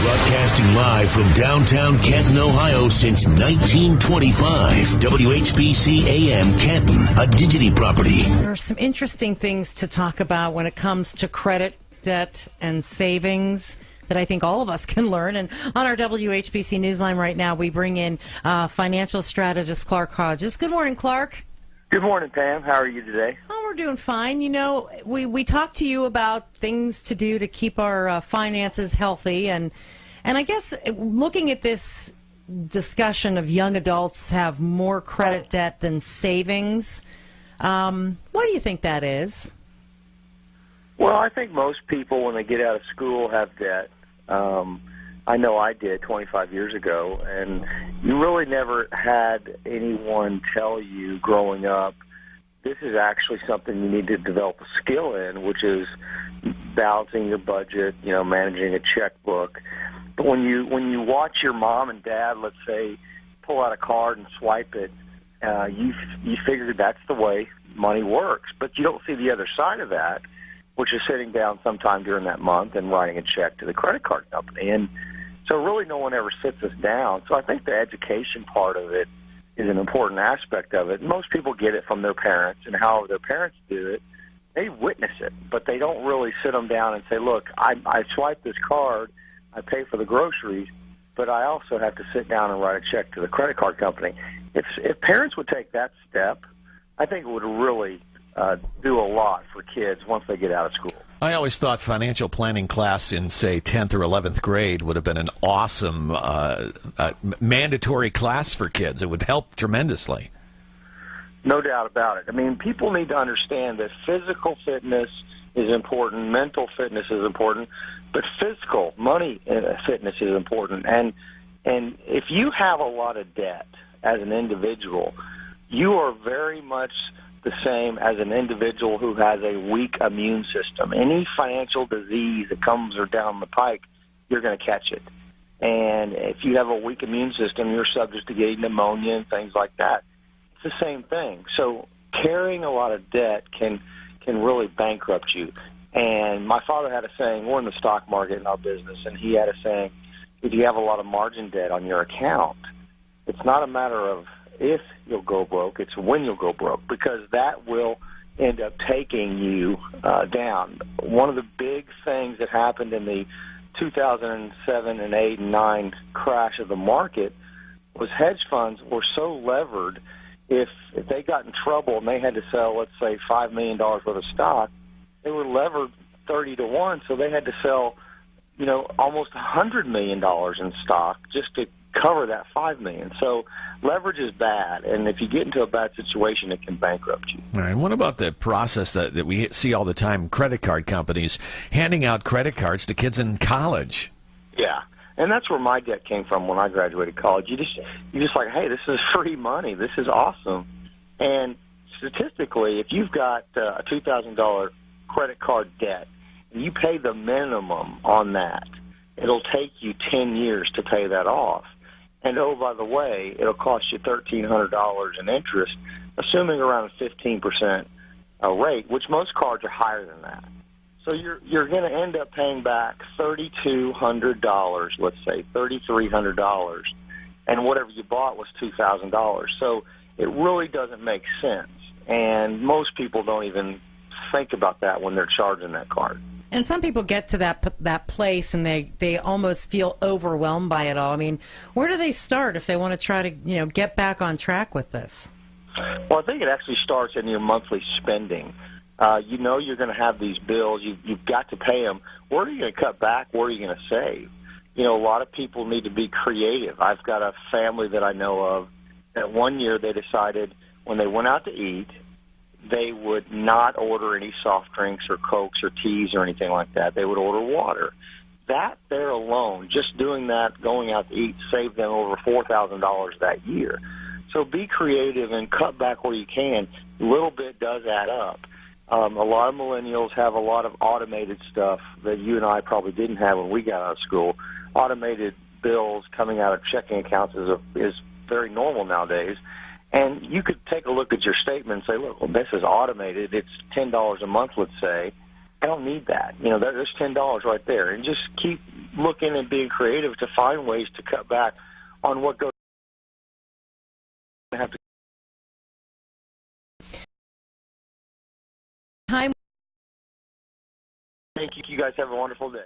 Broadcasting live from downtown Canton, Ohio since 1925. WHBC AM Canton, a Digity property. There are some interesting things to talk about when it comes to credit, debt, and savings that I think all of us can learn. And on our WHBC Newsline right now, we bring in financial strategist Clark Hodges. Good morning, Clark. Good morning, Pam. How are you today? Oh, we're doing fine. You know, we talked to you about things to do to keep our finances healthy, and I guess looking at this discussion of young adults have more credit debt than savings, what do you think that is? Well, I think most people, when they get out of school, have debt. I know I did 25 years ago, and you really never had anyone tell you growing up, this is actually something you need to develop a skill in, which is balancing your budget, you know, managing a checkbook. But when you watch your mom and dad, let's say, pull out a card and swipe it, you figure that's the way money works. But you don't see the other side of that, which is sitting down sometime during that month and writing a check to the credit card company. And so really no one ever sits us down. So I think the education part of it is an important aspect of it. Most people get it from their parents, and how their parents do it, they witness it, but they don't really sit them down and say, look, I swipe this card, I pay for the groceries, but I also have to sit down and write a check to the credit card company. If parents would take that step, I think it would really do a lot for kids once they get out of school. I always thought financial planning class in, say, 10th or 11th grade would have been an awesome mandatory class for kids. It would help tremendously. No doubt about it. I mean, people need to understand that physical fitness is important, mental fitness is important, but physical, money fitness is important. And if you have a lot of debt as an individual, you are very much the same as an individual who has a weak immune system. Any financial disease that comes down the pike, you're going to catch it. And if you have a weak immune system, you're subject to getting pneumonia and things like that. It's the same thing. So carrying a lot of debt can really bankrupt you. And my father had a saying, we're in the stock market in our business, and he had a saying, if you have a lot of margin debt on your account, it's not a matter of if you'll go broke, it's when you'll go broke, because that will end up taking you down. One of the big things that happened in the 2007 and 8 and 9 crash of the market was hedge funds were so levered, if they got in trouble and they had to sell, let's say, $5 million worth of stock, they were levered 30 to 1, so they had to sell, you know, almost $100 million in stock just to cover that $5 million. So leverage is bad, and if you get into a bad situation, it can bankrupt you. All right. And what about the process that we see all the time, credit card companies handing out credit cards to kids in college? Yeah, and that's where my debt came from when I graduated college. You just like, hey, this is free money. This is awesome. And statistically, if you've got a $2,000 credit card debt, and you pay the minimum on that, it'll take you 10 years to pay that off. And, oh, by the way, it'll cost you $1,300 in interest, assuming around a 15% rate, which most cards are higher than that. So you're going to end up paying back $3,200, let's say, $3,300, and whatever you bought was $2,000. So it really doesn't make sense, and most people don't even think about that when they're charging that card. And some people get to that place and they almost feel overwhelmed by it all. I mean, where do they start if they want to try to, get back on track with this? Well, I think it actually starts in your monthly spending. You're going to have these bills. You've got to pay them. Where are you going to cut back? Where are you going to save? A lot of people need to be creative. I've got a family that I know of that one year they decided when they went out to eat, they would not order any soft drinks or Cokes or teas or anything like that. They would order water. That there alone, just doing that, going out to eat, saved them over $4,000 that year. So be creative and cut back where you can. A little bit does add up. A lot of millennials have a lot of automated stuff that you and I probably didn't have when we got out of school. Automated bills coming out of checking accounts is very normal nowadays. And you could take a look at your statement and say, look, well, this is automated. It's $10 a month, let's say. I don't need that. There's $10 right there. And just keep looking and being creative to find ways to cut back on what goes. Have to. Time. Thank you. You guys have a wonderful day.